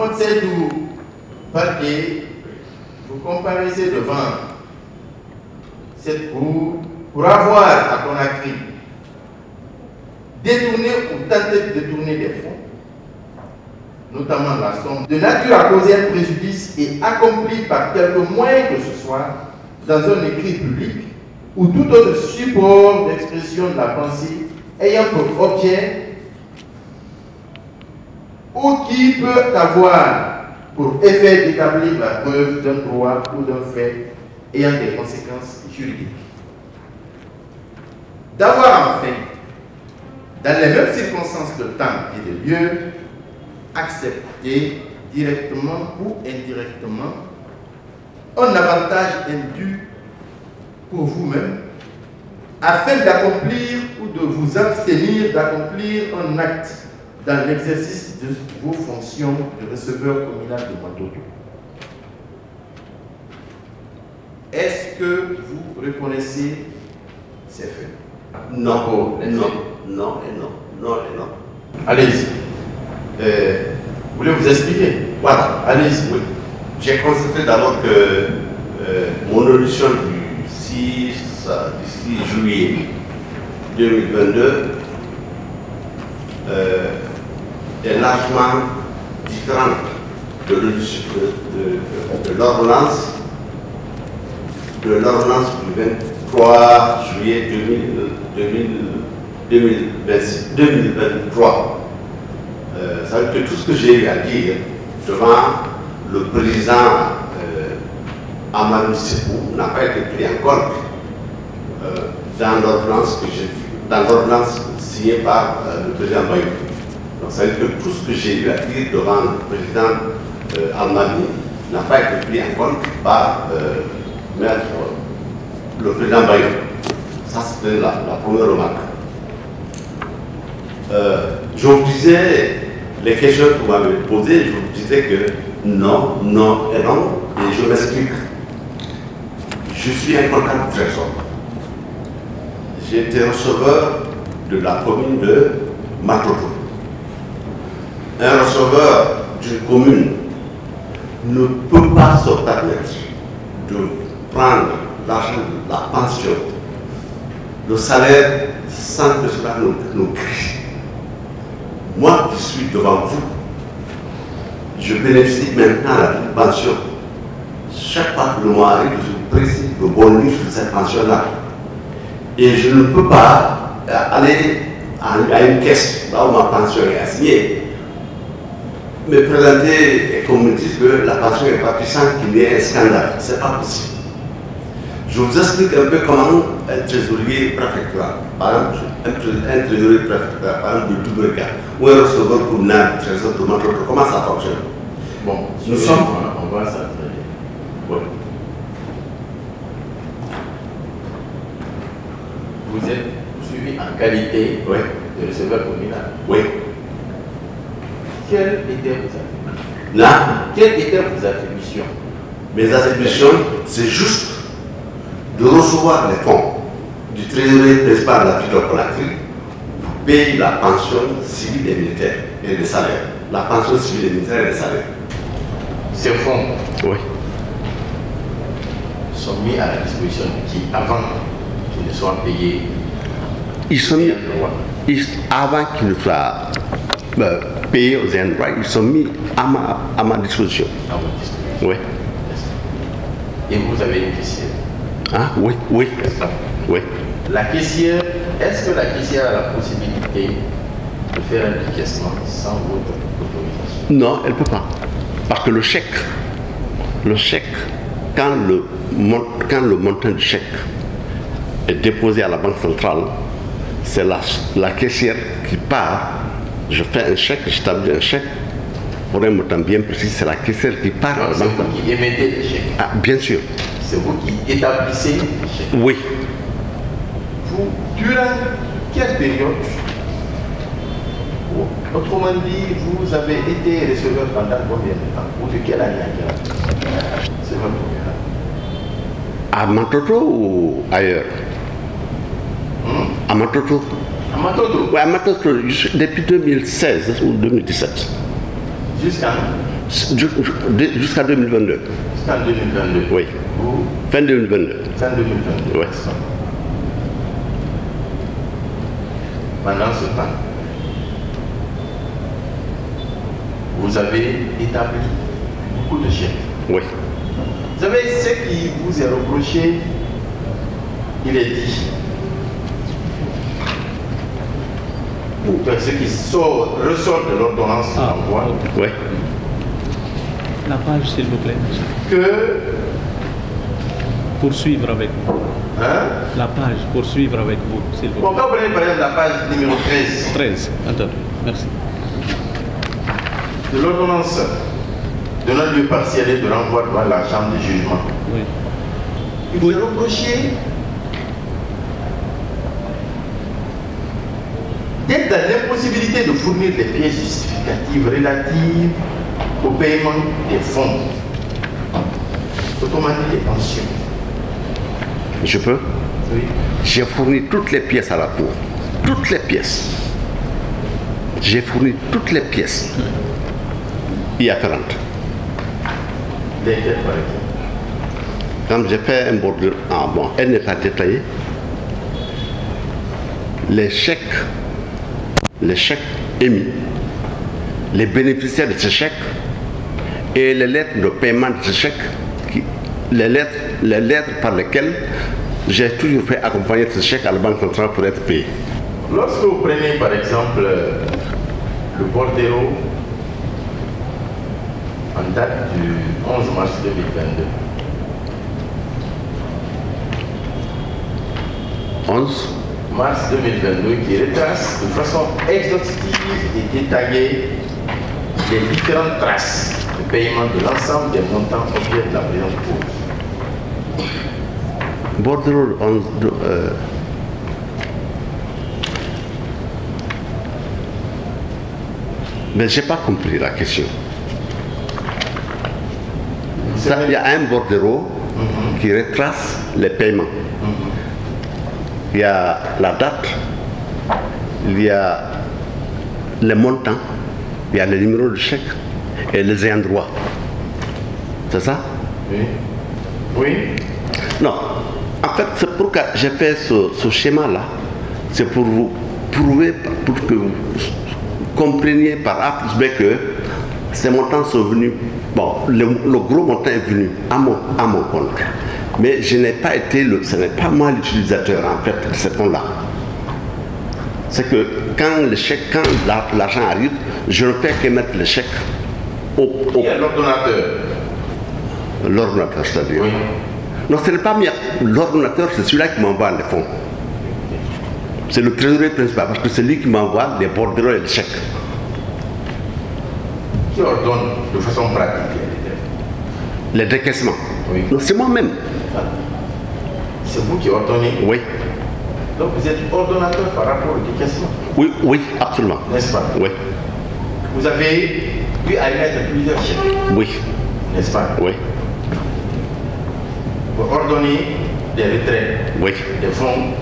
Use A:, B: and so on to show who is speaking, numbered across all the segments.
A: Mohamed Seydou Baldé, vous comparaissez devant cette cour pour avoir à Conakry détourné ou tenté de détourner des fonds, notamment la somme, de nature à causer un préjudice et accompli par quelque moyen que ce soit dans un écrit public ou tout autre support d'expression de la pensée ayant pour objet ou qui peut avoir pour effet d'établir la preuve d'un droit ou d'un fait ayant des conséquences juridiques. D'avoir enfin, dans les mêmes circonstances de temps et de lieu, accepté directement ou indirectement un avantage indu pour vous-même afin d'accomplir ou de vous abstenir d'accomplir un acte dans l'exercice de vos fonctions de receveur communal de Matoto. Est-ce que vous reconnaissez ces faits?
B: Non, non, non, non et non, non et non.
A: Allez-y. Vous voulez vous expliquer?
B: Voilà,
A: allez-y.
B: Oui. J'ai constaté d'abord que mon audition du 6 juillet 2022 est largement différente de l'audition de l'ordonnance du 23 juillet 2023. Ça veut dire que tout ce que j'ai eu à dire devant le président Amadou Sékou n'a pas été pris en compte dans l'ordonnance signée par le président Bayou. Donc ça veut dire que tout ce que j'ai eu à dire devant le président Amadou n'a pas été pris en compte par le président Bayou. Ça, c'était la première remarque. Je vous disais, les questions que vous m'avez posées, je vous disais que non, non et non, et je m'explique. Je suis un comptable du Trésor. J'ai été receveur de la commune de Matoto. Un receveur d'une commune ne peut pas se permettre de prendre l'argent de la pension, le salaire, sans que cela nous crie. Moi qui suis devant vous, je bénéficie maintenant de la pension. Chaque fois que le mois arrive, je précise le bonus de cette pension-là. Et je ne peux pas aller à une caisse, là où ma pension est assignée, me présenter et qu'on me dise que la pension n'est pas puissante, qu'il y ait un scandale. Ce n'est pas possible. Je vous explique un peu comment un trésorier préfectoral, par exemple, un trésorier préfectoral, par exemple, de Toubreka, ou un receveur communal du trésor de Matoto, comment ça fonctionne?
A: Bon, nous sommes, on va s'entraîner.
B: Oui.
A: Vous êtes suivi en qualité de receveur communal.
B: Oui.
A: Quelles étaient vos attributions?
B: Là,
A: quelles étaient vos attributions?
B: Mes attributions, c'est juste de recevoir les fonds du trésorier principal de la ville de Conakry pour payer la pension civile et militaire et les salaires. La pension civile et militaire et les salaires.
A: Ces fonds sont mis à la disposition de qui avant qu'ils ne soient payés?
B: Ils sont mis, avant qu'ils ne soient payés aux endroits, ils sont mis à ma disposition.
A: À votre disposition?
B: Oui.
A: Et vous avez une caissière?
B: Ah, oui, oui. Oui.
A: La caissière, est-ce que la caissière a la possibilité de faire un décaissement sans votre autorisation?
B: Non, elle ne peut pas. Parce que le chèque, quand le montant du chèque est déposé à la banque centrale, c'est la caissière qui part. Je fais un chèque, j'établis un chèque. Pour un montant bien précis, c'est la caissière qui part.
A: C'est vous qui émettez les chèques?
B: Ah, bien sûr.
A: C'est vous qui établissez les chèques?
B: Oui.
A: Vous, durant quelle période? Autrement dit, vous avez été receveur pendant combien de temps? Ou de quelle année à quelle année? C'est votre première année.
B: À Matoto ou ailleurs? À Matoto.
A: À Matoto?
B: Oui, à Matoto, depuis 2016 ou 2017.
A: Jusqu'à
B: 2022.
A: Jusqu'en 2022.
B: Oui. Fin 2022.
A: Fin 2022.
B: Oui.
A: Pendant ce temps, vous avez établi beaucoup de chèques.
B: Oui.
A: Vous savez, ce qui vous est reproché, il est dit. Ce qui ressort de l'ordonnance d'envoi.
B: Oui.
C: La page, s'il vous plaît.
A: Que.
C: Poursuivre avec vous.
A: Hein?
C: La page, poursuivre avec vous, s'il vous plaît.
A: Bon, quand vous prenez par exemple la page numéro 13.
C: 13, attends, merci.
A: De l'ordonnance donnant lieu partiel de renvoi devant la chambre de jugement.
C: Oui.
A: Il vous est reproché d'être dans l'impossibilité de fournir les pièces justificatives relatives au paiement des fonds, autrement dit des pensions.
B: Je peux?
A: Oui.
B: J'ai fourni toutes les pièces à la cour. Toutes les pièces. J'ai fourni toutes les pièces. Il y a 40.
A: Lesquelles par exemple?
B: Quand j'ai fait un bordereau, elle n'est pas détaillée. Les chèques émis, les bénéficiaires de ces chèques et les lettres de paiement de ces chèques, les lettres par lesquelles j'ai toujours fait accompagner ces chèques à la banque centrale pour être payé.
A: Lorsque vous prenez par exemple le bordereau en date du 11 mars 2022.
B: 11
A: mars 2022 qui retrace de façon exhaustive et détaillée les différentes traces de paiement de l'ensemble des montants objets de la présente cause.
B: Bordereau 11 mais j'ai pas compris la question. Il y a un bordereau qui retrace les paiements. Il y a la date, il y a les montants, il y a les numéros de chèque et les ayants droit. C'est ça?
A: Oui. Oui.
B: Non. En fait, c'est pourquoi j'ai fait ce schéma-là. C'est pour vous prouver, pour que vous compreniez par A plus B que ces montants sont venus. Bon, le gros montant est venu à mon compte. Mais je n'ai pas été ce n'est pas moi l'utilisateur en fait de ce compte-là. C'est que quand l'argent arrive, je ne fais que mettre le chèque au
A: l'ordonnateur.
B: L'ordonnateur, c'est-à-dire.
A: Oui.
B: Non, ce n'est pas l'ordonnateur, c'est celui-là qui m'envoie les fonds. C'est le trésorier principal, parce que c'est lui qui m'envoie les bordereaux et les chèques.
A: Qui ordonne de façon pratique
B: les décaissements?
A: Oui.
B: Non, c'est moi-même.
A: C'est vous qui ordonnez?
B: Oui.
A: Donc vous êtes ordonnateur par rapport au décaissement?
B: Oui, oui, absolument.
A: N'est-ce pas?
B: Oui.
A: Vous avez dû émettre plusieurs chèques?
B: Oui.
A: N'est-ce pas?
B: Oui.
A: Pour ordonner des retraits,
B: Oui.
A: des fonds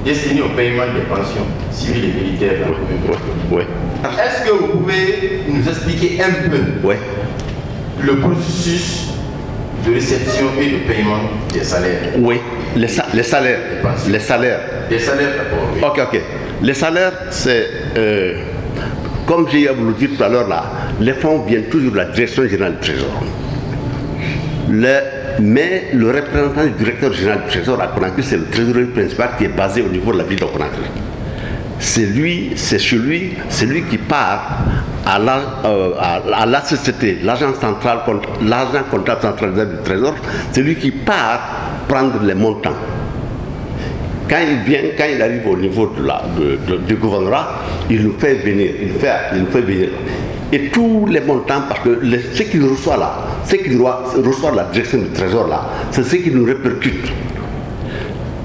A: destinés au paiement des pensions civiles et militaires.
B: Oui. Oui.
A: Est-ce que vous pouvez nous expliquer un peu
B: Oui.
A: le processus de réception et de paiement des salaires?
B: Oui. Les salaires. Les salaires.
A: Des salaires d'abord. Oui.
B: Ok. Les salaires, c'est comme j'ai voulu dire tout à l'heure là, les fonds viennent toujours de la direction générale du Trésor. Mais le représentant du directeur général du Trésor à Conakry, c'est le trésorier principal qui est basé au niveau de la ville de Conakry. C'est lui qui part à la société, l'argent comptable centralisé du Trésor, c'est lui qui part prendre les montants. Quand il arrive au niveau du gouvernorat, il nous fait venir, Et tous les montants, parce que ce qu'il reçoit là, ce qu'il reçoit de la direction du Trésor là, c'est ce qui nous répercute.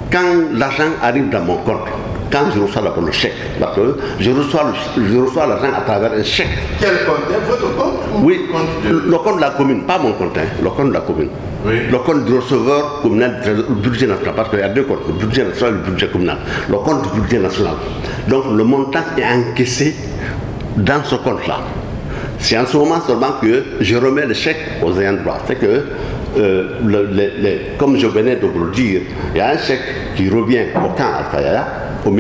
B: Quand l'argent arrive dans mon compte, quand je reçois d'abord le chèque, parce que je reçois l'argent à travers un chèque.
A: Quel compte? Votre compte?
B: Oui, le compte de la commune, pas mon compte, le compte de la commune.
A: Oui.
B: Le compte du receveur communal du budget national, parce qu'il y a deux comptes, le budget national et le budget communal. Le compte du budget national. Donc le montant est encaissé dans ce compte-là. C'est en ce moment seulement que je remets le chèque aux ayants droit. C'est que, comme je venais de vous le dire, il y a un chèque qui revient au camp Alfaya, au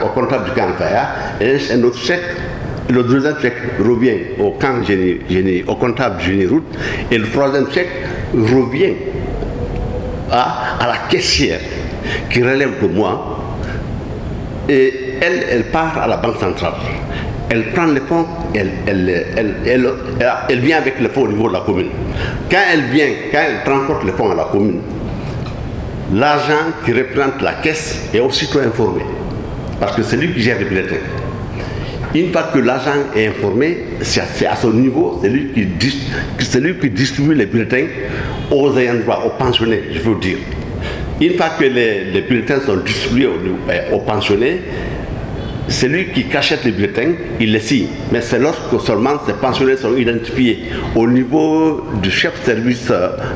B: comptable du camp Alfaya, et un autre chèque. Le deuxième chèque revient au camp au comptable Génie Route, et le troisième chèque revient à la caissière qui relève de moi, et elle part à la banque centrale. Elle prend les fonds, elle vient avec les fonds au niveau de la commune. Quand elle transporte les fonds à la commune, l'agent qui représente la caisse est aussitôt informé, parce que c'est lui qui gère les bulletins. Une fois que l'agent est informé, c'est à son niveau, c'est lui qui distribue les bulletins aux ayants droit, aux pensionnés, je veux dire. Une fois que les bulletins sont distribués aux pensionnés, c'est lui qui cachette les bulletins, il les signe. Mais c'est lorsque seulement ces pensionnés sont identifiés au niveau du chef de service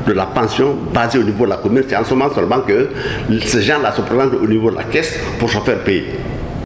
B: de la pension, basé au niveau de la commune, c'est en ce moment seulement que ces gens-là se présentent au niveau de la caisse pour se faire payer.